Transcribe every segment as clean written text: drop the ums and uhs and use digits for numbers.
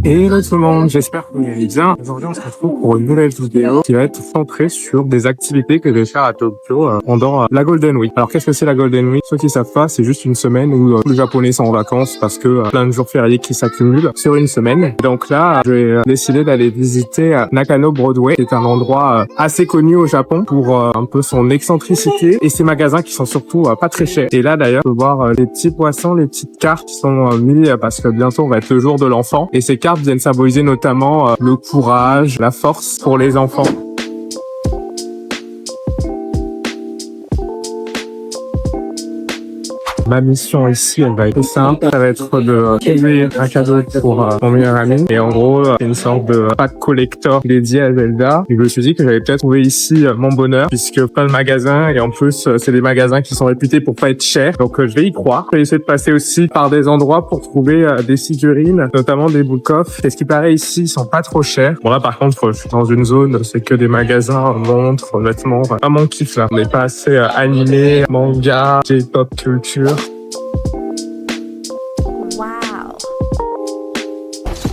Hello tout le monde, j'espère que vous allez bien. Aujourd'hui on se retrouve pour une nouvelle vidéo qui va être centrée sur des activités que je vais faire à Tokyo pendant la Golden Week. Alors qu'est-ce que c'est la Golden Week? Ceux qui savent pas, c'est juste une semaine où tous les Japonais sont en vacances parce que plein de jours fériés qui s'accumulent sur une semaine. Donc là, j'ai décidé d'aller visiter Nakano Broadway, qui est un endroit assez connu au Japon pour un peu son excentricité et ses magasins qui sont surtout pas très chers. Et là d'ailleurs, on peut voir les petits poissons, les petites cartes qui sont mis parce que bientôt on va être le jour de l'enfant. Et ces cartes viennent symboliser notamment le courage, la force pour les enfants. Ma mission ici, elle va être simple. Ça va être de trouver un cadeau pour mon meilleur ami. Et en gros, c'est une sorte de pack collector dédié à Zelda. Et je me suis dit que j'allais peut-être trouver ici mon bonheur, puisque plein de magasins. Et en plus, c'est des magasins qui sont réputés pour pas être chers. Donc, je vais y croire. Je vais essayer de passer aussi par des endroits pour trouver des figurines, notamment des book-off. Et ce qui paraît ici, ils sont pas trop chers. Bon, là, par contre, je suis dans une zone, c'est que des magasins, montres, vêtements. Pas mon kiff, là. On n'est pas assez animé, manga, J-pop culture.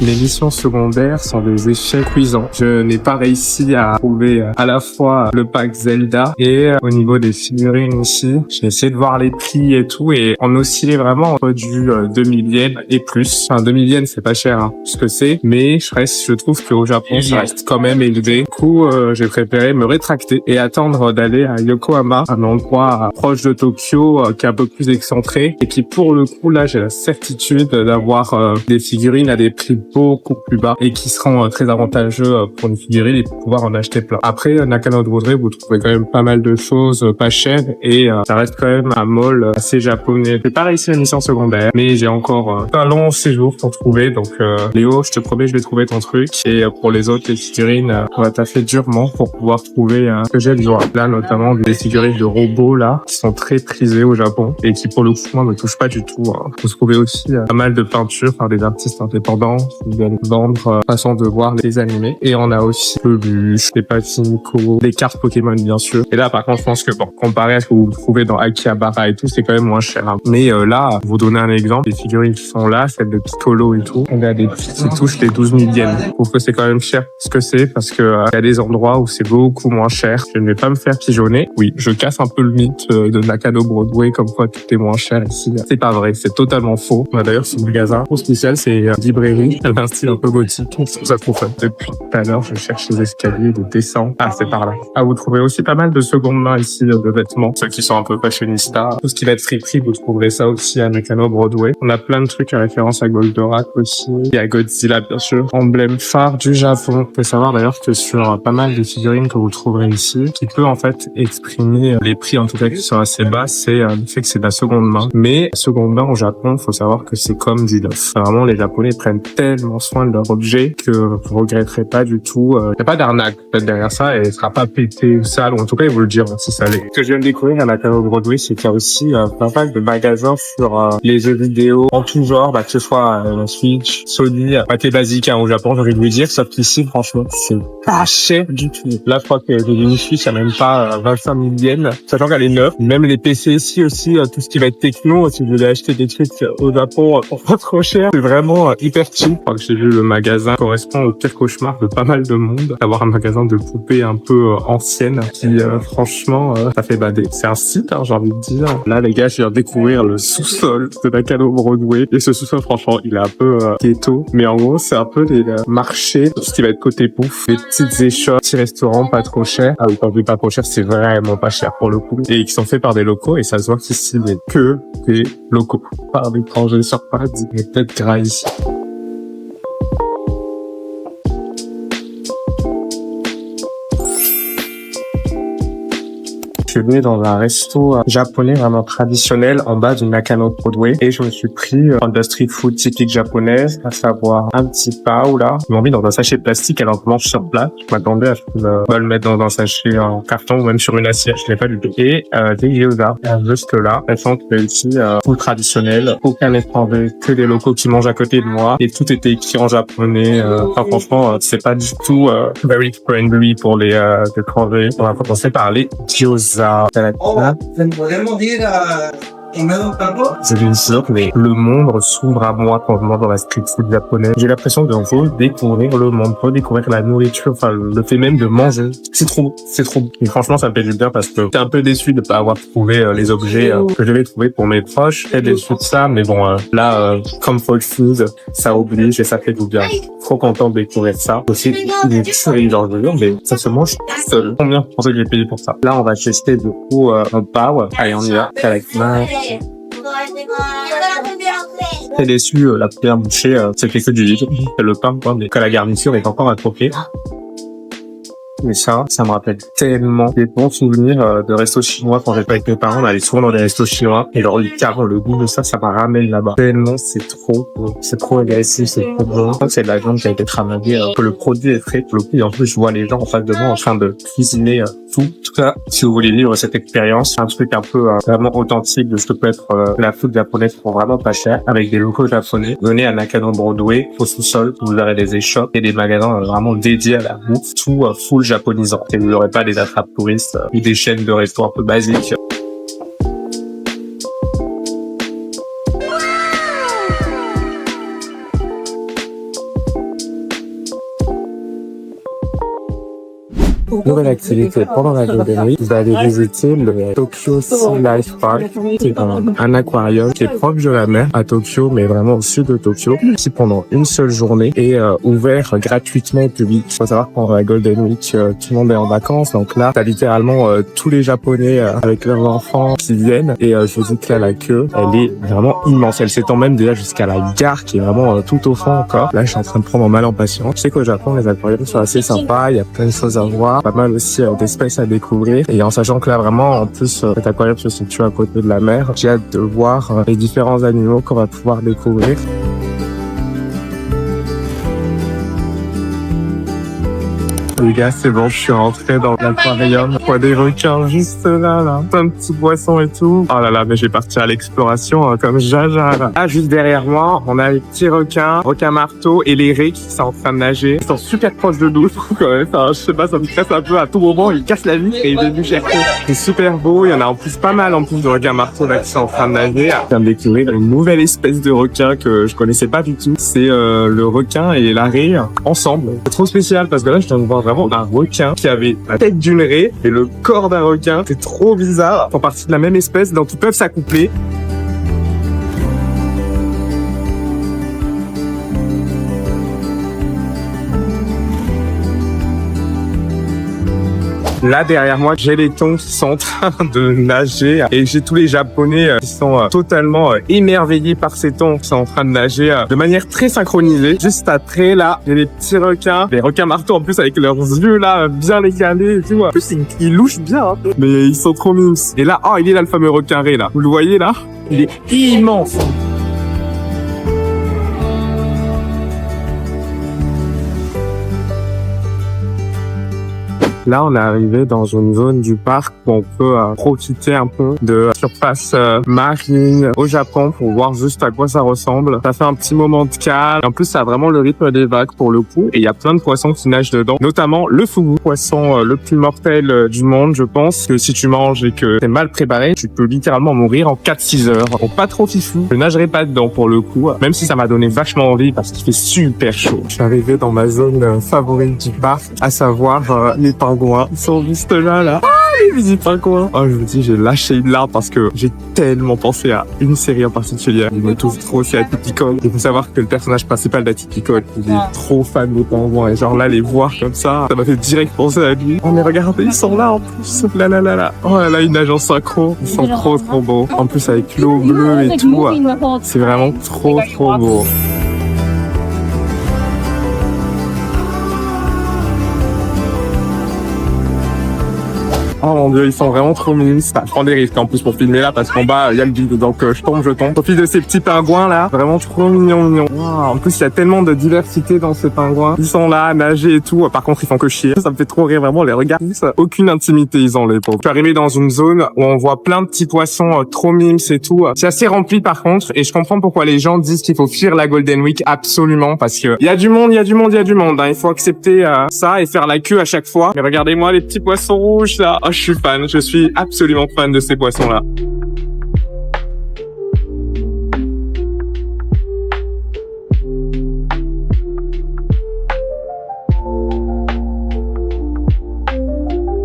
Les missions secondaires sont des échecs cuisants. Je n'ai pas réussi à trouver à la fois le pack Zelda et au niveau des figurines ici, j'ai essayé de voir les prix et tout et on oscillait vraiment entre du 2000 yens et plus. Enfin 2000 yens c'est pas cher hein, ce que c'est, mais je trouve qu'au Japon ça reste quand même élevé. Du coup j'ai préféré me rétracter et attendre d'aller à Yokohama, un endroit proche de Tokyo qui est un peu plus excentré et qui pour le coup là j'ai la certitude d'avoir des figurines à des prix beaucoup plus bas et qui seront très avantageux pour une figurine et pour pouvoir en acheter plein. Après, Nakano Broadway, vous trouvez quand même pas mal de choses pas chères et ça reste quand même un mall assez japonais. J'ai pas réussi la mission secondaire, mais j'ai encore un long séjour pour trouver. Donc, Léo, je te promets, je vais trouver ton truc. Et pour les autres, les figurines, on va taffer durement pour pouvoir trouver ce que j'ai besoin. Là, notamment des figurines de robots là, qui sont très prisées au Japon et qui pour le coup, moi, me touchent pas du tout. Vous trouvez aussi pas mal de peintures par des artistes indépendants qui viennent vendre façon de voir les animés. Et on a aussi peluches, des pachinko, des cartes Pokémon bien sûr. Et là par contre je pense que bon, comparé à ce que vous trouvez dans Akihabara et tout, c'est quand même moins cher. Hein. Mais là, pour vous donner un exemple, les figurines qui sont là, celles de Piccolo et tout, on a des petites qui touchent les 12 000 yens. Je trouve que c'est quand même cher ce que c'est parce que il y a des endroits où c'est beaucoup moins cher. Je ne vais pas me faire pigeonner. Oui, je casse un peu le mythe de Nakano Broadway comme quoi tout est moins cher ici. C'est pas vrai, c'est totalement faux. D'ailleurs, ce magasin trop spécial, c'est librairie. Elle a un style un peu gothique. C'est ça trop fun. Depuis tout à l'heure, je cherche les escaliers de descente. Ah, c'est par là. Ah, vous trouvez aussi pas mal de seconde main ici de vêtements. Ceux qui sont un peu fashionista. Tout ce qui va être friperie, vous trouverez ça aussi à Nakano Broadway. On a plein de trucs à référence à Goldorak aussi. Il y a Godzilla, bien sûr. Emblème phare du Japon. Faut savoir d'ailleurs que sur pas mal de figurines que vous trouverez ici, qui peut en fait exprimer les prix en tout cas qui sont assez bas, c'est le fait que c'est de la seconde main. Mais seconde main au Japon, faut savoir que c'est comme du neuf. Vraiment, les Japonais prennent tellement soin de leur objet que vous regretterez pas du tout. Il n'y a pas d'arnaque peut-être derrière ça et il sera pas pété ou sale, ou en tout cas ils vous le diront si ça l'est. Ce que je viens de découvrir à Nakano Broadway, c'est qu'il y a aussi pas mal de magasins sur les jeux vidéo en tout genre, que ce soit la Switch, Sony, pâté basique au Japon, j'ai envie de vous dire, sauf qu'ici franchement c'est pas cher du tout. Là je crois que j'ai une Switch à même pas 25 000 yens, sachant qu'elle est neuve. Même les PC ici aussi, tout ce qui va être techno, si vous voulez acheter des trucs au Japon pour pas trop cher, c'est vraiment hyper cheap. Je crois que j'ai vu le magasin correspond au pire cauchemar de pas mal de monde, d'avoir un magasin de poupées un peu anciennes qui franchement ça fait bader. C'est un site j'ai envie de dire. Là les gars, je viens de découvrir le sous-sol de Nakano Broadway et ce sous-sol franchement il est un peu ghetto, mais en gros c'est un peu des marchés, tout ce qui va être côté bouffe, des petites échoppes, petits restaurants pas trop chers. Ah oui, quand je dis pas trop cher, c'est vraiment pas cher pour le coup, et qui sont faits par des locaux et ça se voit qu'ici il n'y a que des locaux, par des étrangers sur Paris. Il est peut-être gras ici. Je suis venu dans un resto japonais vraiment traditionnel en bas du Nakano Broadway et je me suis pris de la street food typique japonaise, à savoir un petit pao là. Ils m'ont mis dans un sachet plastique alors qu'on mange sur place. Je m'attendais à ce qu'ils le mettre dans un sachet en carton ou même sur une assiette, je l'ai pas du tout. Et des gyoza juste là. Sachant que ici, tout traditionnel, aucun étranger, que des locaux qui mangent à côté de moi et tout était écrit en japonais. Enfin franchement, c'est pas du tout very friendly pour les étrangers. On va commencer par les gyoza. Oh, podemos ir a C'est une sorte, mais le monde s'ouvre à moi quand je mange dans la street food japonaise. J'ai l'impression de redécouvrir le monde, redécouvrir la nourriture, enfin, le fait même de manger. C'est trop beau, c'est trop beau. Et franchement, ça me fait du bien parce que j'étais un peu déçu de pas avoir trouvé les objets que je devais trouver pour mes proches. Très déçu de ça, mais bon, comfort food, ça oblige et ça fait du bien. Trop content de découvrir ça. Aussi, des tueries, genre, mais ça se mange tout seul. Combien pour ça que j'ai payé pour ça? Là, on va tester du coup un pow. Allez, on y va. Avec ma... Très déçu, la première bouchée, c'était que du vide. C'est le pain, quoi, mais que la garniture est encore à croquer. Mais ça me rappelle tellement des bons souvenirs de restos chinois quand j'étais avec mes parents. On allait souvent dans des restos chinois et genre le goût de ça me ramène là-bas. Tellement c'est trop bon. C'est trop agressif, c'est trop bon. C'est de la viande qui a été travaillée, que le produit est frais pour le coup. Et en plus, je vois les gens en face de moi en train de cuisiner tout. En tout cas, si vous voulez vivre cette expérience, un truc un peu vraiment authentique de ce que peut être la food japonaise pour vraiment pas cher, avec des locaux japonais. Venez à Nakano Broadway, au sous-sol, vous aurez des échoppes et des magasins vraiment dédiés à la bouffe, tout full japonisant. Et vous n'aurez pas des attrapes touristes ou des chaînes de restaurants un peu basiques. Nouvelle activité pendant la Golden Week, vous allez visiter le Tokyo Sea Life Park, qui est un aquarium qui est proche de la mer à Tokyo, mais vraiment au sud de Tokyo, qui pendant une seule journée est ouvert gratuitement au public. Il faut savoir que pendant la Golden Week, tout le monde est en vacances, donc là, t'as littéralement tous les Japonais avec leurs enfants qui viennent, et je vous dis que là, la queue, elle est vraiment immense. Elle s'étend même déjà jusqu'à la gare, qui est vraiment tout au fond encore. Là, je suis en train de prendre mal en patience. Je sais qu'au Japon, les aquariums sont assez sympas, il y a plein de choses à voir, pas mal aussi d'espèces à découvrir, et en sachant que là vraiment en plus cet aquarium se situe à côté de la mer, j'ai hâte de voir les différents animaux qu'on va pouvoir découvrir. Les gars, c'est bon, je suis rentré dans l'aquarium. Il y a des requins juste là. Plein de petits poissons et tout. Oh là là, mais j'ai parti à l'exploration comme Jaja, là. Ah, juste derrière moi, on a les petits requins marteaux et les raies qui sont en train de nager. Ils sont super proches de nous, quand même. Enfin, je sais pas, ça me stresse un peu. À tout moment, ils cassent la vitre et ils viennent nous chercher. C'est super beau. Il y en a en plus pas mal de requins marteaux là qui sont en train de nager. Je viens de découvrir une nouvelle espèce de requin que je connaissais pas du tout. C'est le requin et la raie ensemble. C'est trop spécial parce que là, je viens de voir vraiment un requin qui avait la tête d'une raie et le corps d'un requin. C'est trop bizarre. Ils font partie de la même espèce, donc ils peuvent s'accoupler. Là, derrière moi, j'ai les thons qui sont en train de nager et j'ai tous les Japonais qui sont totalement émerveillés par ces thons qui sont en train de nager de manière très synchronisée. Juste après, là, j'ai les petits requins, les requins marteaux en plus avec leurs yeux là bien écalés et tout. En plus, ils louchent bien, hein, mais ils sont trop mimes. Et là, oh, il est là le fameux requin raies là. Vous le voyez là? Il est immense. Là, on est arrivé dans une zone du parc où on peut profiter un peu de la surface marine au Japon pour voir juste à quoi ça ressemble. Ça fait un petit moment de calme. En plus, ça a vraiment le rythme des vagues pour le coup. Et il y a plein de poissons qui nagent dedans, notamment le fugu, poisson le plus mortel du monde, je pense. Que si tu manges et que t'es mal préparé, tu peux littéralement mourir en 4-6 heures. Donc pas trop fifou. Je nagerai pas dedans pour le coup, même si ça m'a donné vachement envie parce qu'il fait super chaud. Je suis arrivé dans ma zone favorite du parc, à savoir les pingouins. Ils sont juste là. Ah, les petits pingouins. Oh, je vous dis, j'ai lâché une larme parce que j'ai tellement pensé à une série en particulier. Il me touche trop, c'est Atypical. Il faut savoir que le personnage principal d'Atypical, il est trop fan de pingouins. Et genre là, les voir comme ça m'a fait direct penser à lui. Oh, mais regardez, ils sont là en plus. Là. Oh là, ils nagent en synchro. Ils sont trop beaux. En plus, avec l'eau bleue et tout. C'est vraiment trop beau. Oh mon dieu, ils sont vraiment trop mignons. Je prends des risques en plus pour filmer là parce qu'en bas il y a le vide, donc je tombe. Profite de ces petits pingouins là, vraiment trop mignons. Wow. En plus il y a tellement de diversité dans ces pingouins. Ils sont là à nager et tout. Par contre ils font que chier. Ça me fait trop rire vraiment les regards. Aucune intimité ils ont les pauvres. Je suis arrivé dans une zone où on voit plein de petits poissons trop mimes et tout. C'est assez rempli par contre et je comprends pourquoi les gens disent qu'il faut fuir la Golden Week absolument parce que il y a du monde. Hein. Il faut accepter ça et faire la queue à chaque fois. Mais regardez-moi les petits poissons rouges là. Je suis fan, je suis absolument fan de ces poissons-là.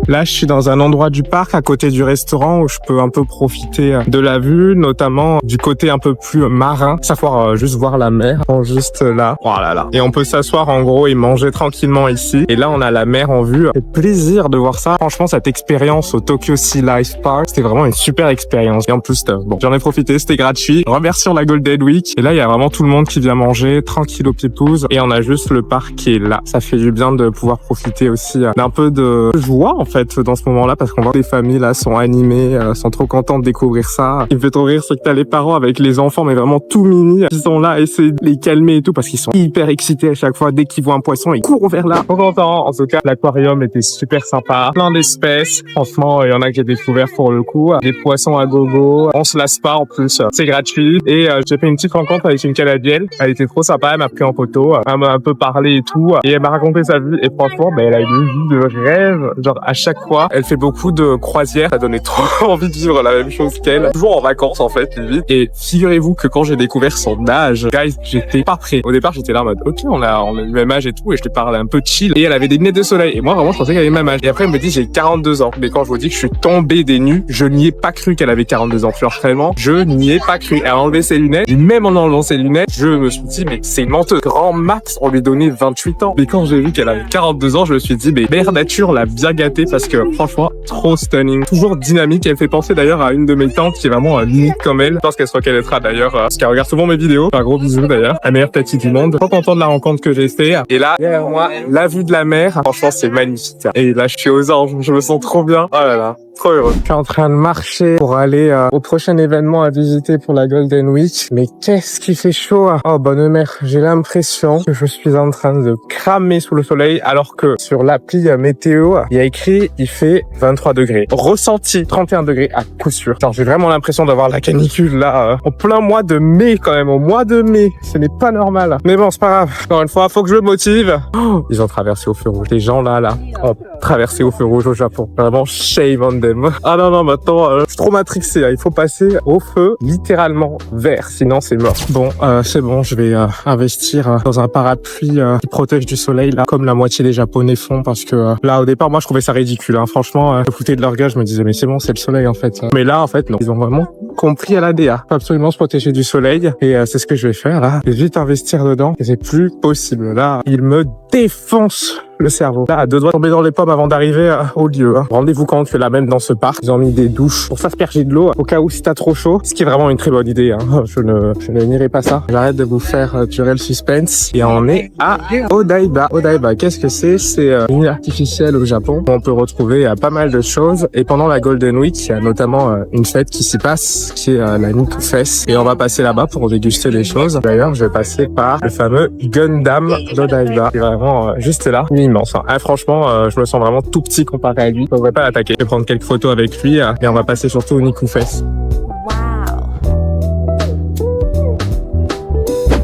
Là, je suis dans un endroit du parc à côté du restaurant où je peux un peu profiter de la vue, notamment du côté un peu plus marin, savoir juste voir la mer, juste là. Oh là là. Et on peut s'asseoir en gros et manger tranquillement ici. Et là, on a la mer en vue. C'est plaisir de voir ça. Franchement, cette expérience au Tokyo Sea Life Park, c'était vraiment une super expérience. Et en plus, bon, j'en ai profité, c'était gratuit. Remercions la Golden Week. Et là, il y a vraiment tout le monde qui vient manger, tranquille aux pipouses. Et on a juste le parc qui est là. Ça fait du bien de pouvoir profiter aussi d'un peu de joie, en fait, dans ce moment-là, parce qu'on voit que les familles, là, sont animées, sont trop contentes de découvrir ça. Ce qui me fait trop rire, c'est que t'as les parents avec les enfants, mais vraiment tout mini, qui sont là, essayer de les calmer et tout, parce qu'ils sont hyper excités à chaque fois. Dès qu'ils voient un poisson, ils courent vers là. Trop content. En tout cas, l'aquarium était super sympa. Plein d'espèces. Franchement, il y en a que j'ai découvert pour le coup. Des poissons à gogo. On se lasse pas, en plus. C'est gratuit. Et j'ai fait une petite rencontre avec une Canadienne. Elle était trop sympa. Elle m'a pris en photo. Elle m'a un peu parlé et tout. Et elle m'a raconté sa vie. Et franchement, elle a une vie de rêve. Genre, à chaque fois, elle fait beaucoup de croisières. Ça donnait trop envie de vivre la même chose qu'elle. Toujours en vacances, en fait, limite. Et figurez-vous que quand j'ai découvert son âge, guys, j'étais pas prêt. Au départ, j'étais là en mode, ok, on a le même âge et tout. Et je lui parlais un peu chill. Et elle avait des lunettes de soleil. Et moi, vraiment, je pensais qu'elle avait le même âge. Et après, elle me dit, j'ai 42 ans. Mais quand je vous dis que je suis tombé des nues, je n'y ai pas cru qu'elle avait 42 ans. Genre, vraiment, je n'y ai pas cru. Elle a enlevé ses lunettes. Et même en enlevant ses lunettes, je me suis dit, mais c'est une menteuse. Grand max, on lui donnait 28 ans. Mais quand j'ai vu qu'elle avait 42 ans, je me suis dit, mais mère nature l'a bien gâtée parce que, franchement, trop stunning. Toujours dynamique. Elle fait penser d'ailleurs à une de mes tantes qui est vraiment unique comme elle. Je pense qu'elle se reconnaîtra d'ailleurs, parce qu'elle regarde souvent mes vidéos. Un gros bisou d'ailleurs. La meilleure tatie du monde. Trop content de la rencontre que j'ai fait. Et là, derrière moi, la vue de la mer. Franchement, c'est magnifique. Et là, je suis aux anges. Je me sens trop bien. Oh là là. Trop heureux. Je suis en train de marcher pour aller au prochain événement à visiter pour la Golden Week. Mais qu'est-ce qui fait chaud. Oh, bonne mère. J'ai l'impression que je suis en train de cramer sous le soleil alors que sur l'appli météo, il y a écrit il fait 23 degrés. Ressenti 31 degrés à coup sûr. Genre, j'ai vraiment l'impression d'avoir la canicule là en plein mois de mai quand même. Au mois de mai. Ce n'est pas normal. Mais bon, c'est pas grave. Encore une fois, faut que je me motive. Oh, ils ont traversé au feu rouge. Les gens là ont traversé au feu rouge au Japon. Vraiment shame on them. Ah non, maintenant, je suis trop matrixé. Il faut passer au feu littéralement vert. Sinon, c'est mort. Bon, c'est bon. Je vais investir dans un parapluie qui protège du soleil là, comme la moitié des Japonais font. Parce que là, au départ, moi, je trouvais ça ridicule. Franchement, je foutais de leur gueule. Je me disais, mais c'est bon, c'est le soleil en fait. Mais là, en fait, non. Ils ont vraiment compris à la DA. Faut absolument se protéger du soleil. Et c'est ce que je vais faire là. Je vais vite investir dedans. Et c'est plus possible. Là, il me défonce le cerveau. Là, à deux doigts de tomber dans les pommes avant d'arriver au lieu. Rendez-vous compte que là, même dans ce parc, ils ont mis des douches pour s'asperger de l'eau au cas où si t'as trop chaud. Ce qui est vraiment une très bonne idée. Je ne nierai pas ça. J'arrête de vous faire durer le suspense. Et on est à Odaiba. Odaiba, qu'est-ce que c'est? C'est une île artificielle au Japon où on peut retrouver pas mal de choses. Et pendant la Golden Week, il y a notamment une fête qui s'y passe, qui est la Niku Fest. Et on va passer là-bas pour déguster des choses. D'ailleurs, je vais passer par le fameux Gundam d'Odaiba, qui est vraiment juste là. Immense. Franchement, je me sens vraiment tout petit comparé à lui. Je ne devrais pas l'attaquer. Je vais prendre quelques photos avec lui et on va passer surtout au Niku Fest.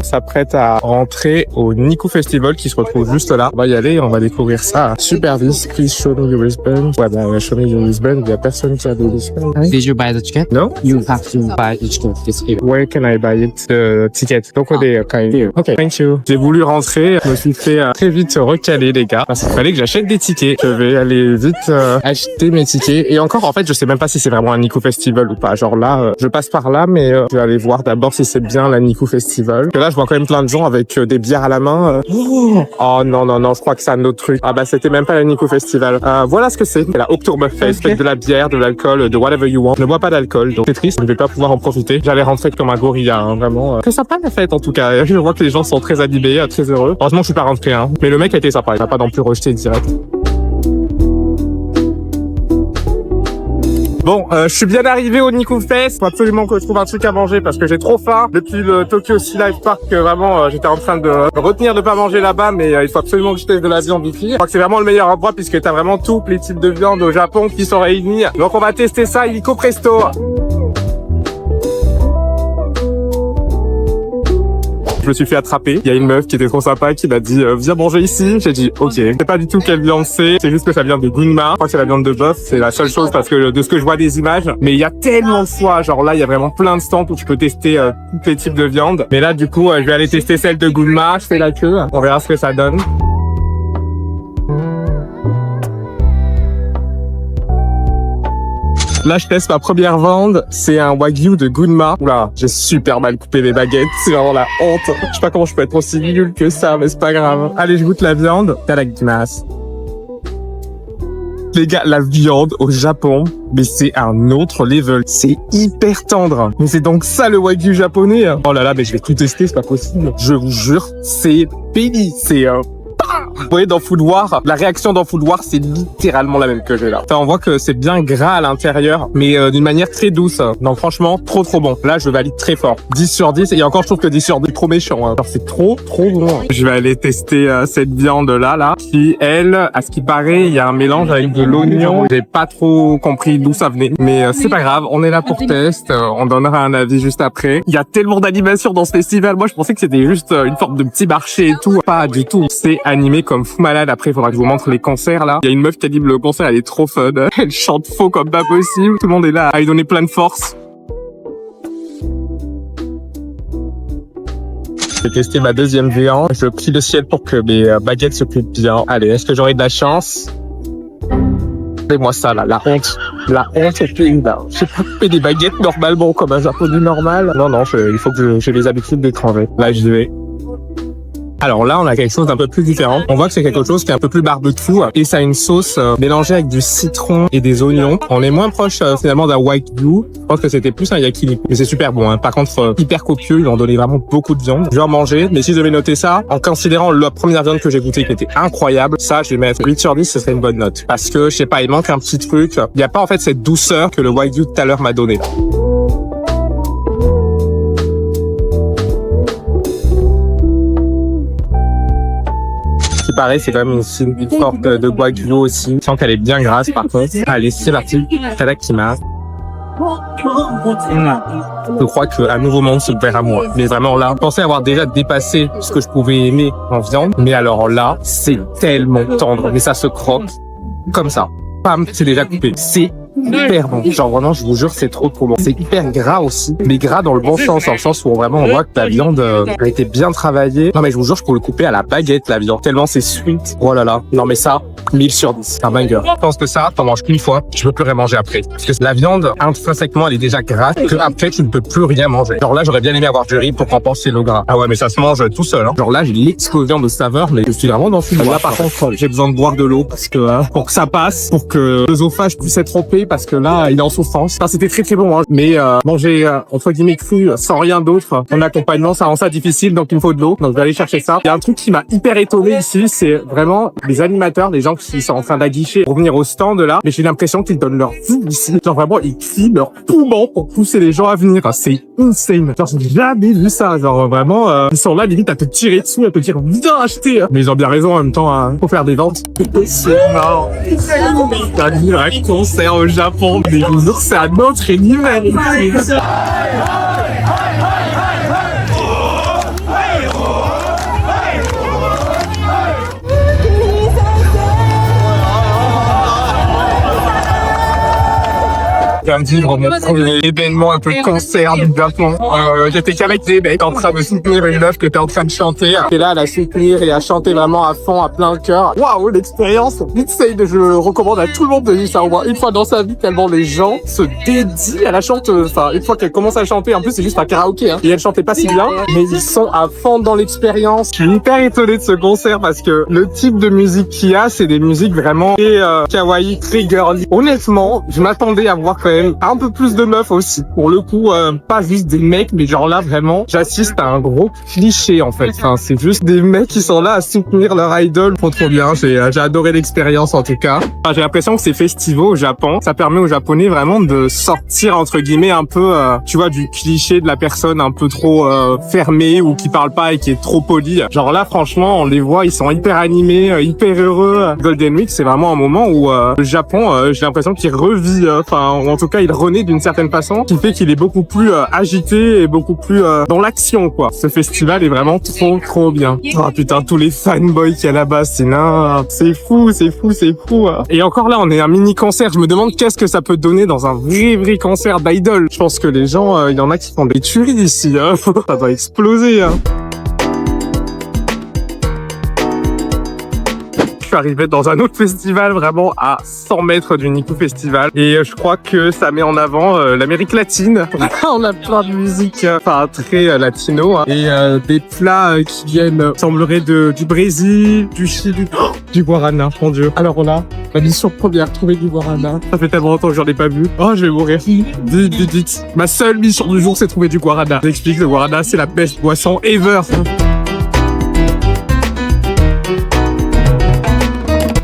S'apprête à rentrer au Niku Festival qui se retrouve juste là. On va y aller et on va découvrir ça super vite. Please show me your wristband. Ouais, bah, show me your wristband. Il y a personne qui a de wristband. Did you buy the ticket? No? You have to buy the ticket. This event. Where can I buy it? The ticket. Donc, ok, thank you. J'ai voulu rentrer. Je me suis fait très vite recaler, les gars, parce qu'il fallait que j'achète des tickets. Je vais aller vite acheter mes tickets. Et encore, en fait, je sais même pas si c'est vraiment un Niku Festival ou pas. Genre là, je passe par là, mais je vais aller voir d'abord si c'est bien la Niku Festival. Parce que là, je vois quand même plein de gens avec des bières à la main. Oh non, je crois que c'est un autre truc. Ah bah c'était même pas la Niku Festival. Voilà ce que c'est. C'est la Oktoberfest, avec de la bière, de l'alcool, de whatever you want. Je ne bois pas d'alcool, donc c'est triste, je ne vais pas pouvoir en profiter. J'allais rentrer comme un gorilla, vraiment. Très sympa la fête en tout cas. Je vois que les gens sont très habillés, très heureux. Heureusement je suis pas rentré, mais le mec a été sympa. Il n'a pas non plus rejeté direct. Bon, je suis bien arrivé au Niku Fest. Faut absolument que je trouve un truc à manger parce que j'ai trop faim. Depuis le Tokyo Sea Life Park, vraiment, j'étais en train de retenir de pas manger là-bas, mais il faut absolument que je teste de la viande ici. Je crois que c'est vraiment le meilleur endroit puisque t'as vraiment tous les types de viande au Japon qui sont réunis. Donc on va tester ça illico presto. Je me suis fait attraper. Il y a une meuf qui était trop sympa qui m'a dit viens manger ici. J'ai dit ok. C'est pas du tout quelle viande c'est juste que ça vient de Gunma. Je crois que c'est la viande de bœuf. C'est la seule chose parce que de ce que je vois des images. Mais il y a tellement de choix. Genre là, il y a vraiment plein de stands où tu peux tester tous les types de viande. Mais là, du coup, je vais aller tester celle de Gunma. Je fais la queue. On verra ce que ça donne. Là, je teste ma première viande. C'est un wagyu de Gunma. Oula, j'ai super mal coupé mes baguettes. C'est vraiment la honte. Je sais pas comment je peux être aussi nul que ça, mais c'est pas grave. Allez, je goûte la viande. Tadakimasu. Les gars, la viande au Japon, mais c'est un autre level. C'est hyper tendre. Mais c'est donc ça le wagyu japonais. Oh là là, mais je vais tout tester, c'est pas possible. Je vous jure, c'est béni. C'est vous voyez dans Food War, la réaction dans Food War, c'est littéralement la même que j'ai là. Enfin, on voit que c'est bien gras à l'intérieur, mais d'une manière très douce. Donc franchement, trop bon. Là, je valide très fort. 10 sur 10. Et encore, je trouve que 10 sur 10 trop méchant. Hein. Alors, c'est trop bon. Je vais aller tester cette viande là, qui, elle, à ce qui paraît, il y a un mélange avec de l'oignon. J'ai pas trop compris d'où ça venait. Mais c'est pas grave, on est là pour test. On donnera un avis juste après. Il y a tellement d'animations dans ce festival. Moi, je pensais que c'était juste une forme de petit marché et tout. Pas du tout. C'est animé comme fou malade. Après, il faudra que je vous montre les concerts là. Il y a une meuf qui a dit le concert, elle est trop fun. Elle chante faux comme pas possible. Tout le monde est là à lui donner plein de force. J'ai testé ma deuxième viande. Je prie le ciel pour que mes baguettes se coupent bien. Allez, est-ce que j'aurai de la chance? Regardez-moi ça là, la honte. La honte au pays là. J'ai pas coupé des baguettes normalement comme un japonais normal. Non, il faut que j'ai les habitudes d'étranger. Là, je vais. Alors là, on a quelque chose d'un peu plus différent. On voit que c'est quelque chose qui est un peu plus barbecue et ça a une sauce mélangée avec du citron et des oignons. On est moins proche finalement d'un wagyu. Je pense que c'était plus un yakiniku, mais c'est super bon. Hein. Par contre, hyper copieux. Ils ont donné vraiment beaucoup de viande. Je vais en manger, mais si je devais noter ça, en considérant la première viande que j'ai goûtée qui était incroyable, ça, je vais mettre 8 sur 10, ce serait une bonne note. Parce que, je sais pas, il manque un petit truc. Il n'y a pas en fait cette douceur que le wagyu tout à l'heure m'a donné. Pareil, c'est quand même une sorte de wagyu aussi. Je sens qu'elle est bien grasse par contre. Allez, c'est parti. Tadakimasu. Je crois qu'un nouveau monde se ouvre à moi. Mais vraiment là, je pensais avoir déjà dépassé ce que je pouvais aimer en viande. Mais alors là, c'est tellement tendre. Mais ça se croque comme ça. Pam, c'est déjà coupé. C'est hyper bon. Genre vraiment, je vous jure, c'est trop bon. C'est hyper gras aussi, mais gras dans le bon sens, dans le sens où vraiment on voit que la viande a été bien travaillée. Non mais je vous jure, je pourrais le couper à la baguette, la viande, tellement c'est sweet. Oh là là. Non mais ça, 1000 sur 10. C'est un banger. Je pense que ça, t'en manges qu'une fois, je peux plus rien manger après. Parce que la viande, intrinsèquement, elle est déjà grasse, que après, tu ne peux plus rien manger. Genre là, j'aurais bien aimé avoir du riz pour compenser le gras. Ah ouais, mais ça se mange tout seul, hein. Genre là, j'ai l'explosion de saveur, mais je suis vraiment dans ce là, par contre, j'ai besoin de boire de l'eau parce que, pour que ça passe, pour que l'œsophage puisse être trompé, parce que là, il est en souffrance. Enfin, c'était très bon, hein. Mais, manger, entre guillemets, cru, sans rien d'autre, en accompagnement, ça rend ça difficile, donc il me faut de l'eau. Donc, je vais aller chercher ça. Il y a un truc qui m'a hyper étonné ici, c'est vraiment les animateurs, les gens qui sont en train d'aguicher pour venir au stand là. Mais j'ai l'impression qu'ils donnent leur vie ici. Genre vraiment, ils crient leur poumon pour pousser les gens à venir. C'est insane. Genre, j'ai jamais vu ça. Genre vraiment, ils sont là, limite, à te tirer dessous, à te dire, viens acheter. Mais ils ont bien raison en même temps, hein. Faut faire des ventes. C'est marrant. T'as vu un concert au Japon, mais je vous jure, c'est un autre univers. Vivre mon premier événement un peu de concert du Japon. J'étais qu'avec des mecs en train de soutenir une meuf qui était en train de chanter. Et là, à la soutenir et à chanter vraiment à fond, à plein cœur. Waouh, l'expérience insane. Je recommande à tout le monde de vivre ça au moins une fois dans sa vie, tellement les gens se dédient à la chanteuse. Enfin, une fois qu'elle commence à chanter, en plus c'est juste un karaoké, hein. Et elle chantait pas si bien, mais ils sont à fond dans l'expérience. Je suis hyper étonné de ce concert parce que le type de musique qu'il y a, c'est des musiques vraiment très kawaii, très girly. Honnêtement, je m'attendais à voir quand même un peu plus de meufs aussi. Pour le coup, pas juste des mecs, mais genre là vraiment, j'assiste à un gros cliché en fait. Enfin, c'est juste des mecs qui sont là à soutenir leur idol. Trop bien. J'ai adoré l'expérience en tout cas. Enfin, j'ai l'impression que ces festivals au Japon, ça permet aux Japonais vraiment de sortir entre guillemets un peu, tu vois, du cliché de la personne un peu trop fermée ou qui parle pas et qui est trop polie. Genre là, franchement, on les voit, ils sont hyper animés, hyper heureux. Golden Week, c'est vraiment un moment où le Japon, j'ai l'impression qu'il revit. Enfin, en tout cas, il renaît d'une certaine façon, qui fait qu'il est beaucoup plus agité et beaucoup plus dans l'action, quoi. Ce festival est vraiment trop bien. Oh putain, tous les fanboys qu'il y a là-bas, c'est fou. Et encore là, on est un mini concert. Je me demande qu'est-ce que ça peut donner dans un vrai concert d'idol. Je pense que les gens, il y en a qui font des tueries ici, hein. Ça doit exploser, hein. suis arrivé dans un autre festival vraiment à 100 mètres du Niku Festival. Et je crois que ça met en avant l'Amérique latine. On a plein de musique, enfin très latino. Hein. Et des plats qui viennent, semblerait du Brésil, du Chili, du guarana, mon Dieu. Alors on a la mission première, trouver du guarana. Ça fait tellement longtemps que j'en ai pas vu. Oh, je vais mourir. Dites. Ma seule mission du jour, c'est trouver du guarana. J'explique, le guarana, c'est la best boisson ever.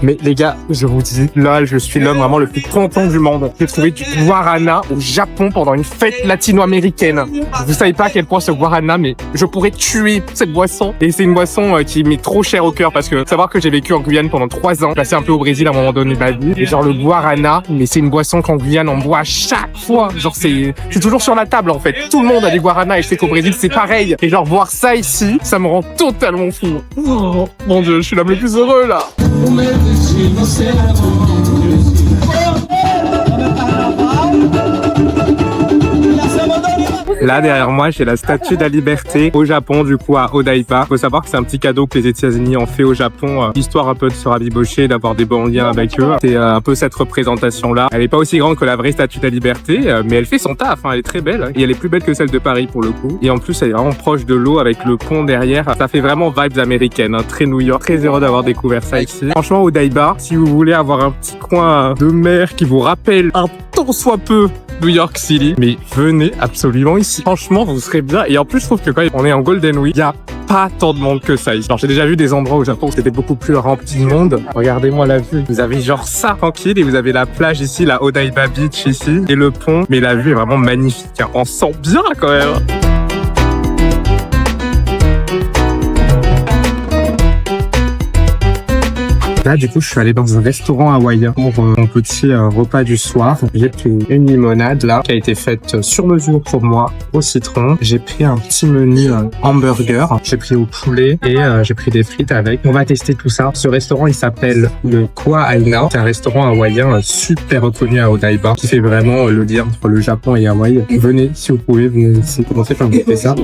Mais les gars, je vous dis, là, je suis l'homme vraiment le plus content du monde. J'ai trouvé du guarana au Japon pendant une fête latino-américaine. Vous savez pas à quel point ce guarana, mais je pourrais tuer cette boisson. Et c'est une boisson qui m'est trop chère au cœur parce que savoir que j'ai vécu en Guyane pendant 3 ans, passé un peu au Brésil à un moment donné de ma vie. Et genre le guarana, mais c'est une boisson qu'en Guyane on boit à chaque fois. Genre c'est toujours sur la table en fait. Tout le monde a des guaranas et je sais qu'au Brésil c'est pareil. Et genre voir ça ici, ça me rend totalement fou. Oh, mon Dieu, je suis l'homme le plus heureux là. Là, derrière moi, j'ai la Statue de la Liberté au Japon, du coup, à Odaiba. Faut savoir que c'est un petit cadeau que les États-Unis ont fait au Japon, histoire un peu de se rabibocher, d'avoir des bons liens avec eux. C'est un peu cette représentation-là. Elle est pas aussi grande que la vraie Statue de la Liberté, mais elle fait son taf, hein, elle est très belle. Et elle est plus belle que celle de Paris, pour le coup. Et en plus, elle est vraiment proche de l'eau, avec le pont derrière. Ça fait vraiment vibes américaines, hein, très New York. Très heureux d'avoir découvert ça ici. Franchement, Odaiba, si vous voulez avoir un petit coin de mer qui vous rappelle un tant soit peu New York City, mais venez absolument ici. Franchement, vous serez bien. Et en plus, je trouve que quand on est en Golden Week, il y a pas tant de monde que ça ici. Alors, j'ai déjà vu des endroits au Japon où c'était beaucoup plus rempli de monde. Regardez-moi la vue. Vous avez genre ça tranquille et vous avez la plage ici, la Odaiba Beach ici et le pont. Mais la vue est vraiment magnifique. Hein. On sent bien quand même. Là, du coup, je suis allé dans un restaurant hawaïen pour mon petit repas du soir. J'ai pris une limonade, là, qui a été faite sur mesure pour moi, au citron. J'ai pris un petit menu hamburger. J'ai pris au poulet et j'ai pris des frites avec. On va tester tout ça. Ce restaurant, il s'appelle le Kwa Aina. C'est un restaurant hawaïen super reconnu à Odaiba, qui fait vraiment le lien entre le Japon et Hawaï. Venez, si vous pouvez, venez ici. Commencez par goûter ça.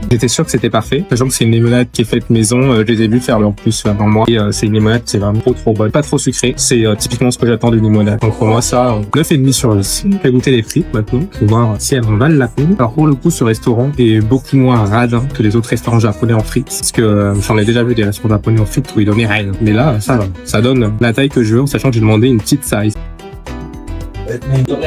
J'étais sûr que c'était parfait. Sachant que c'est une limonade qui est faite maison. Je les ai vus faire leur plus avant moi. Et c'est une limonade, c'est vraiment trop bonne. Pas trop sucré. C'est typiquement ce que j'attends d'une limonade. Donc pour moi, ça, 9,5 sur 10. Je vais goûter les frites maintenant pour voir si elles en valent la peine. Alors pour le coup, ce restaurant est beaucoup moins radin que les autres restaurants japonais en frites. Parce que j'en ai déjà vu des restaurants japonais en frites où ils donnaient rien. Mais là, ça donne la taille que je veux, en sachant que j'ai demandé une petite size.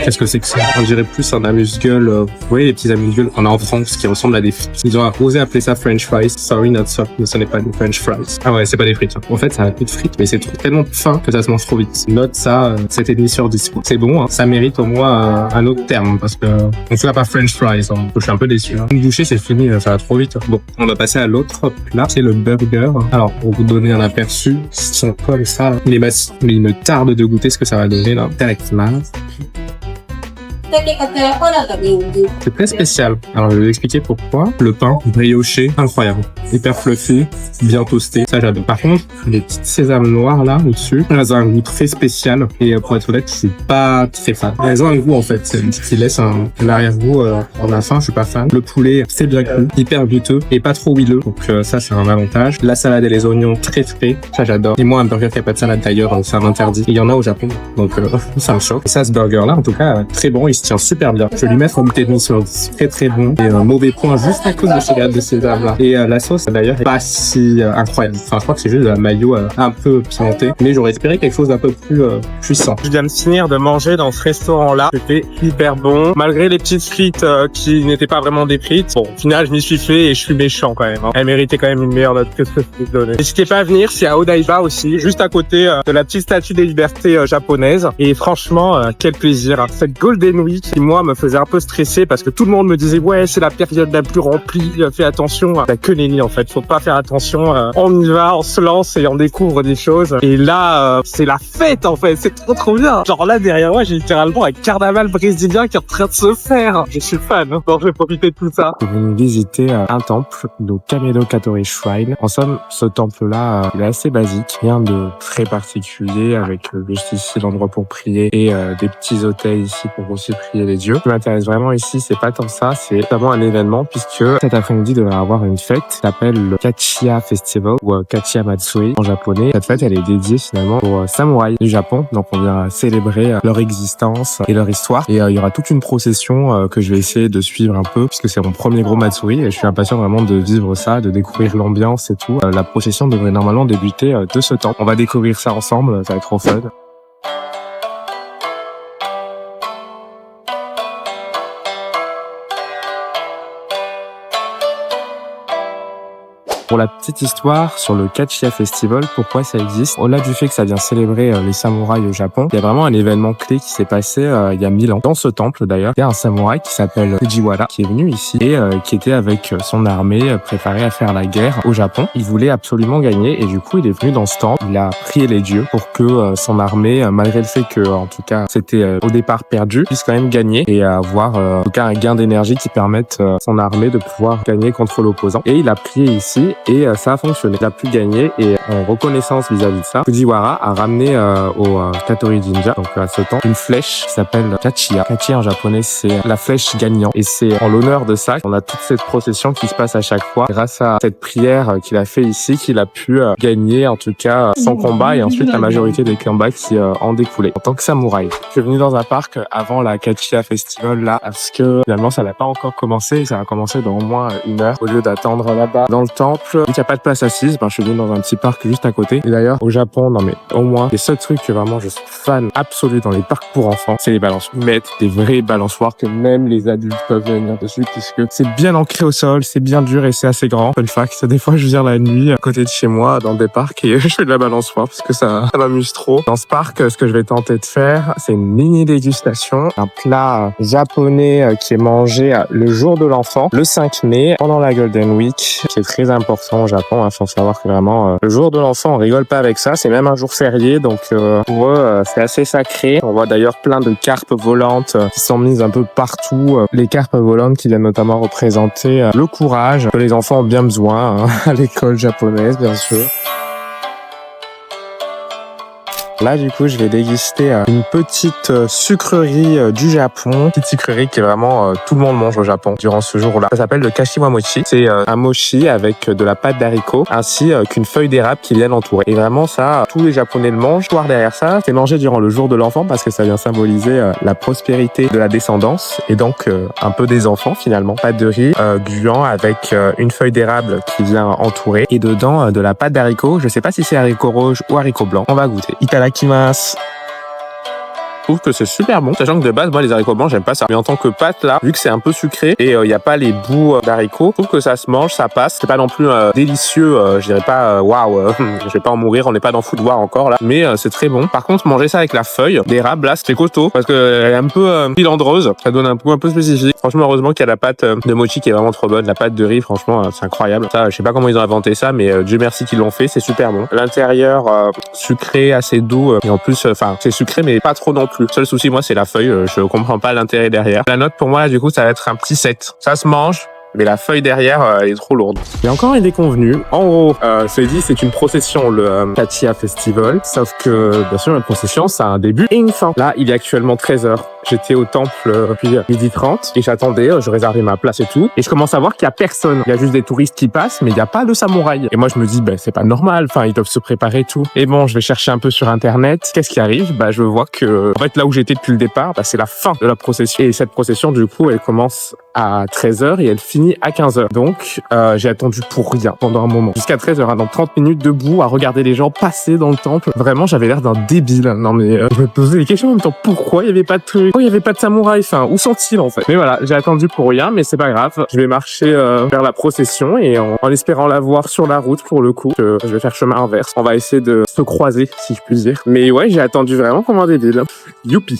Qu'est-ce que c'est que ça? On dirait plus un amuse-gueule. Vous voyez les petits amuse-gueules qu'on a en France qui ressemblent à des frites. Ils ont osé appeler ça French fries. Sorry, not so. Mais ce n'est pas des French fries. Ah ouais, c'est pas des frites. En fait, ça a plus de frites, mais c'est tellement fin que ça se mange trop vite. Note ça, 7,5 sur 10. C'est bon, hein. Ça mérite au moins un autre terme parce que on fait pas French fries. Hein. Je suis un peu déçu. Hein. Une bouchée, c'est fini, ça va trop vite. Bon, on va passer à l'autre plat. C'est le burger. Alors, pour vous donner un aperçu, ils sont comme ça. Il est massif, mais il me tarde de goûter ce que ça va donner là. Directement. C'est très spécial. Alors, je vais vous expliquer pourquoi. Le pain brioché, incroyable. Hyper fluffy, bien toasté. Ça, j'adore. Par contre, les petites sésames noires, là, au-dessus, elles ont un goût très spécial. Et pour être honnête, je suis pas très fan. Elles ont un goût, en fait. C'est une qui laisse un arrière-goût en la fin. Je suis pas fan. Le poulet, c'est bien cuit, hyper glutteux et pas trop huileux. Donc, ça, c'est un avantage. La salade et les oignons, très frais. Ça, j'adore. Et moi, un burger qui a pas de salade, d'ailleurs, c'est un interdit. Il y en a au Japon. Donc, ça me choque. Et ça, ce burger-là, en tout cas, très bon. Il se tient super bien. Je vais lui mettre un 8,5 sur 10. Très très bon. Et un mauvais point juste à cause de ce grade de sésame là. Et la sauce d'ailleurs est pas si incroyable. Enfin, je crois que c'est juste de la mayo un peu pimentée. Mais j'aurais espéré quelque chose d'un peu plus puissant. Je viens de finir de manger dans ce restaurant là. C'était hyper bon. Malgré les petites frites qui n'étaient pas vraiment des frites. Bon, au final, je m'y suis fait et je suis méchant quand même. Hein. Elle méritait quand même une meilleure note que ce que je vous donnais. N'hésitez pas à venir, c'est à Odaiba aussi. Juste à côté de la petite statue des libertés japonaise. Et franchement, quel plaisir. Hein. Cette Golden Week qui, moi, me faisait un peu stresser parce que tout le monde me disait ouais, c'est la période la plus remplie, fais attention. T'as que nenni en fait, faut pas faire attention. On y va, on se lance et on découvre des choses. Et là, c'est la fête en fait, c'est trop bien. Genre là, derrière moi, j'ai littéralement un carnaval brésilien qui est en train de se faire. Je suis fan, hein. Donc je vais profiter de tout ça. Je vais visiter un temple, le Kamedo Katori Shrine. En somme, ce temple-là, il est assez basique, rien de très particulier avec juste ici l'endroit pour prier et des petits hôtels ici pour aussi prier les dieux. Ce qui m'intéresse vraiment ici, c'est pas tant ça, c'est notamment un événement puisque cet après-midi devrait avoir une fête qui s'appelle le Kachiya Festival ou Kachiya Matsuri en japonais. Cette fête, elle est dédiée finalement aux samouraïs du Japon. Donc on vient célébrer leur existence et leur histoire. Et il y aura toute une procession que je vais essayer de suivre un peu puisque c'est mon premier gros Matsuri et je suis impatient vraiment de vivre ça, de découvrir l'ambiance et tout. La procession devrait normalement débuter de ce temps. On va découvrir ça ensemble, ça va être trop fun. Pour la petite histoire sur le Kachiya Festival, pourquoi ça existe? Au-delà du fait que ça vient célébrer les samouraïs au Japon, il y a vraiment un événement clé qui s'est passé il y a 1000 ans. Dans ce temple d'ailleurs, il y a un samouraï qui s'appelle Fujiwara qui est venu ici et qui était avec son armée préparé à faire la guerre au Japon. Il voulait absolument gagner et du coup il est venu dans ce temple. Il a prié les dieux pour que son armée, malgré le fait que en tout cas c'était au départ perdu, puisse quand même gagner et avoir en tout cas un gain d'énergie qui permette son armée de pouvoir gagner contre l'opposant. Et il a prié ici. Et ça a fonctionné. Il a pu gagner et en reconnaissance vis-à-vis de ça, Fujiwara a ramené au Katori Jinja, donc à ce temps, une flèche qui s'appelle Kachiya. Kachiya en japonais, c'est la flèche gagnant. Et c'est en l'honneur de ça qu'on a toute cette procession qui se passe à chaque fois. Grâce à cette prière qu'il a fait ici, qu'il a pu gagner en tout cas son combat et ensuite la majorité des combats qui en découlaient. En tant que samouraï, je suis venu dans un parc avant la Kachiya Festival là parce que finalement ça n'a pas encore commencé. Ça va commencer dans au moins 1 heure. Au lieu d'attendre là-bas dans le temple, vu qu'il n'y a pas de place assise, je suis venu dans un petit parc juste à côté. Et d'ailleurs, au Japon, non mais au moins, les seuls trucs que vraiment je suis fan absolu dans les parcs pour enfants, c'est les balançoires. Ils mettent des vraies balançoires que même les adultes peuvent venir dessus puisque c'est bien ancré au sol, c'est bien dur et c'est assez grand. Fun fact, des fois je viens la nuit à côté de chez moi dans des parcs et je fais de la balançoire parce que ça m'amuse trop. Dans ce parc, ce que je vais tenter de faire, c'est une mini dégustation, un plat japonais qui est mangé le jour de l'enfant, le 5 mai, pendant la Golden Week, qui est très important au Japon. Faut savoir que vraiment le jour de l'enfant, on rigole pas avec ça. C'est même un jour férié, donc pour eux, c'est assez sacré. On voit d'ailleurs plein de carpes volantes qui sont mises un peu partout. Les carpes volantes qui viennent notamment représenter le courage que les enfants ont bien besoin à l'école japonaise, bien sûr. Là, du coup, je vais déguster une petite sucrerie du Japon. Petite sucrerie qui est vraiment tout le monde mange au Japon durant ce jour-là. Ça s'appelle le kashiwa mochi. C'est un mochi avec de la pâte d'haricot ainsi qu'une feuille d'érable qui vient l'entourer. Et vraiment, ça, tous les Japonais le mangent. L'histoire derrière ça, c'est mangé durant le jour de l'enfant parce que ça vient symboliser la prospérité de la descendance et donc un peu des enfants finalement. Pâte de riz, gluant avec une feuille d'érable qui vient entourer et dedans de la pâte d'haricot. Je sais pas si c'est haricot rouge ou haricot blanc. On va goûter. Itadakimasu. Je trouve que c'est super bon, sachant que de base, moi, les haricots blancs, j'aime pas ça. Mais en tant que pâte, là, vu que c'est un peu sucré et il y a pas les bouts d'haricots, je trouve que ça se mange, ça passe. C'est pas non plus délicieux, je dirais pas waouh, je vais pas en mourir, on n'est pas dans Food War encore là, mais c'est très bon. Par contre, manger ça avec la feuille d'érable, là, c'est costaud parce que elle est un peu filandreuse, ça donne un goût un peu spécifique. Franchement, heureusement qu'il y a la pâte de mochi qui est vraiment trop bonne, la pâte de riz, franchement, c'est incroyable. Ça, je sais pas comment ils ont inventé ça, mais Dieu merci qu'ils l'ont fait, c'est super bon. L'intérieur sucré, assez doux et en plus, c'est sucré mais pas trop non plus. Le seul souci, moi, c'est la feuille. Je comprends pas l'intérêt derrière. La note, pour moi, là, du coup, ça va être un petit 7. Ça se mange, mais la feuille derrière, elle est trop lourde. Il y a encore une déconvenue. En gros, c'est dit, c'est une procession, le Kachiya Festival. Sauf que, bien sûr, la procession, ça a un début et une fin. Là, il est actuellement 13h. J'étais au temple depuis 12h30 et j'attendais, je réservais ma place et tout. Et je commence à voir qu'il y a personne. Il y a juste des touristes qui passent, mais il n'y a pas de samouraï. Et moi, je me dis, c'est pas normal. Ils doivent se préparer et tout. Et bon, je vais chercher un peu sur Internet. Qu'est-ce qui arrive? Je vois que, en fait, là où j'étais depuis le départ, c'est la fin de la procession. Et cette procession, du coup, elle commence à 13h et elle finit à 15h. Donc, j'ai attendu pour rien pendant un moment. Jusqu'à 13h, dans 30 minutes debout à regarder les gens passer dans le temple. Vraiment, j'avais l'air d'un débile. Non, mais je me posais des questions en même temps. Pourquoi il n'y avait pas de truc? Pourquoi il n'y avait pas de samouraï? Où sont-ils, en fait? Mais voilà, j'ai attendu pour rien, mais c'est pas grave. Je vais marcher vers la procession et en espérant la voir sur la route, pour le coup, je vais faire chemin inverse. On va essayer de se croiser, si je puis dire. Mais ouais, j'ai attendu vraiment comme un débile. Youpi!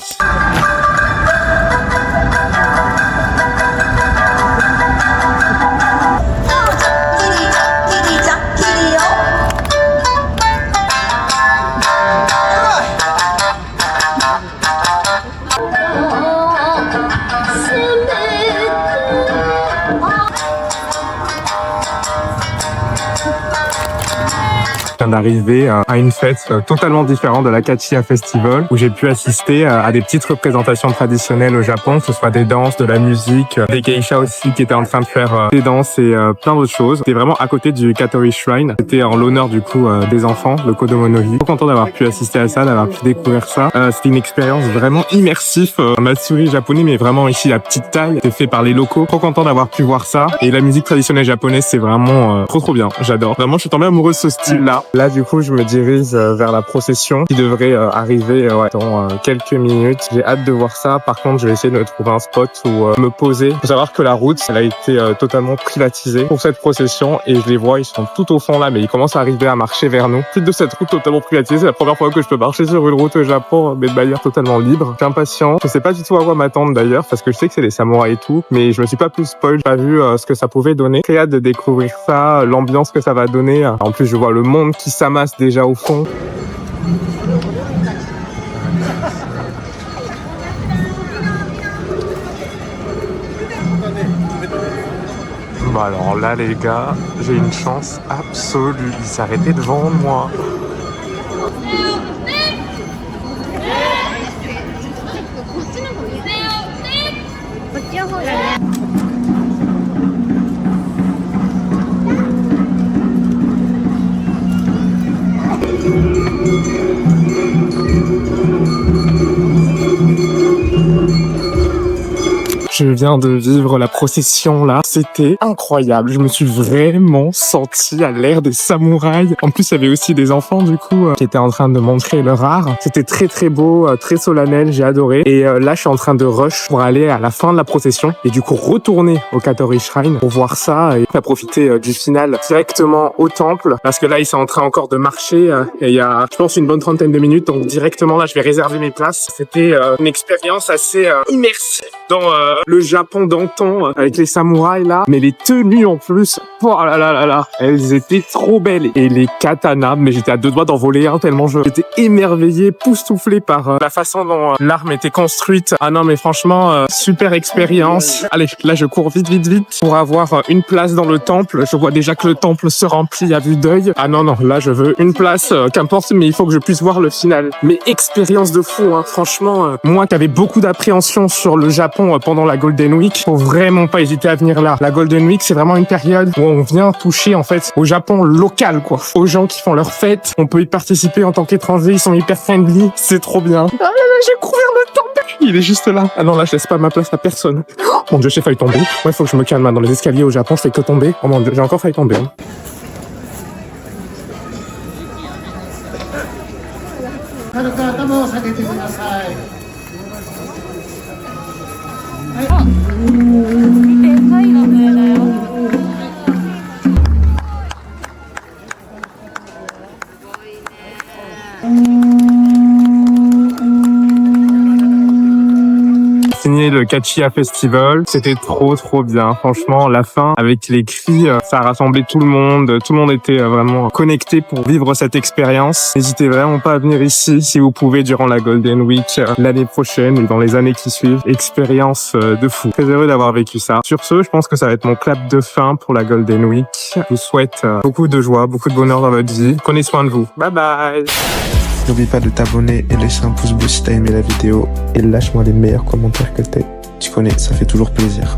Je viens d'arriver à une fête totalement différente de l'Akachiya Festival où j'ai pu assister à des petites représentations traditionnelles au Japon, que ce soit des danses, de la musique, des geishas aussi qui étaient en train de faire des danses et plein d'autres choses. C'était vraiment à côté du Katori Shrine. C'était en l'honneur du coup des enfants, le Kodomo-no-hi. Trop content d'avoir pu assister à ça, d'avoir pu découvrir ça. C'était une expérience vraiment immersive. Matsuri japonais, mais vraiment ici à petite taille. C'était fait par les locaux. Trop content d'avoir pu voir ça. Et la musique traditionnelle japonaise, c'est vraiment trop bien. J'adore. Vraiment, je suis tombé amoureux de ce style-là. Là, du coup, je me dirige vers la procession qui devrait arriver dans quelques minutes. J'ai hâte de voir ça. Par contre, je vais essayer de trouver un spot où me poser. Faut savoir que la route, elle a été totalement privatisée pour cette procession et je les vois, ils sont tout au fond là, mais ils commencent à arriver à marcher vers nous. Suite de cette route totalement privatisée, c'est la première fois que je peux marcher sur une route au Japon, mais de manière totalement libre. Je suis impatient. Je sais pas du tout à quoi m'attendre d'ailleurs, parce que je sais que c'est des samouraïs et tout, mais je me suis pas plus spoil, j'ai pas vu ce que ça pouvait donner. Très hâte de découvrir ça, l'ambiance que ça va donner. En plus, je vois le monde qui s'amasse déjà au fond. Bon alors là les gars, j'ai une chance absolue, ils s'arrêtaient devant moi. Je viens de vivre la procession là, c'était incroyable, je me suis vraiment senti à l'ère des samouraïs. En plus il y avait aussi des enfants du coup qui étaient en train de montrer leur art. C'était très très beau, très solennel, j'ai adoré. Et là je suis en train de rush pour aller à la fin de la procession et du coup retourner au Katori Shrine pour voir ça et profiter du final directement au temple. Parce que là ils sont en train encore de marcher et il y a je pense une bonne trentaine de minutes, donc directement là je vais réserver mes places. C'était une expérience assez immersive dans le Japon d'antan avec les samouraïs là, mais les tenues en plus, oh là là là là, elles étaient trop belles et les katanas, mais j'étais à deux doigts d'en voler un tellement j'étais émerveillé, époustouflé par la façon dont l'arme était construite. Ah non mais franchement, super expérience. Allez, là je cours vite pour avoir une place dans le temple. Je vois déjà que le temple se remplit à vue d'œil. Ah non, là je veux une place, qu'importe, mais il faut que je puisse voir le final. Mais expérience de fou, hein. Franchement, moi qui avais beaucoup d'appréhension sur le Japon pendant la Golden Week, faut vraiment pas hésiter à venir là. La Golden Week, c'est vraiment une période où on vient toucher en fait au Japon local, quoi. Aux gens qui font leur fête. On peut y participer en tant qu'étranger, ils sont hyper friendly. C'est trop bien. Ah là là, j'ai couvert le temple. Il est juste là. Ah non, là, je laisse pas ma place à personne. Oh, mon Dieu, j'ai failli tomber. Ouais, faut que je me calme. Dans les escaliers au Japon, je fais que tomber. Oh mon Dieu, j'ai encore failli tomber. Hein. Signé le Kachiya Festival, c'était trop bien. Franchement, la fin avec les cris, ça a rassemblé tout le monde était vraiment connecté pour vivre cette expérience. N'hésitez vraiment pas à venir ici si vous pouvez durant la Golden Week l'année prochaine et dans les années qui suivent. Expérience de fou. Très heureux d'avoir vécu ça. Sur ce, je pense que ça va être mon clap de fin pour la Golden Week. Je vous souhaite beaucoup de joie, beaucoup de bonheur dans votre vie. Prenez soin de vous. Bye bye. N'oublie pas de t'abonner et laisser un pouce bleu si t'as aimé la vidéo et lâche-moi les meilleurs commentaires que t'aies. Tu connais, ça fait toujours plaisir.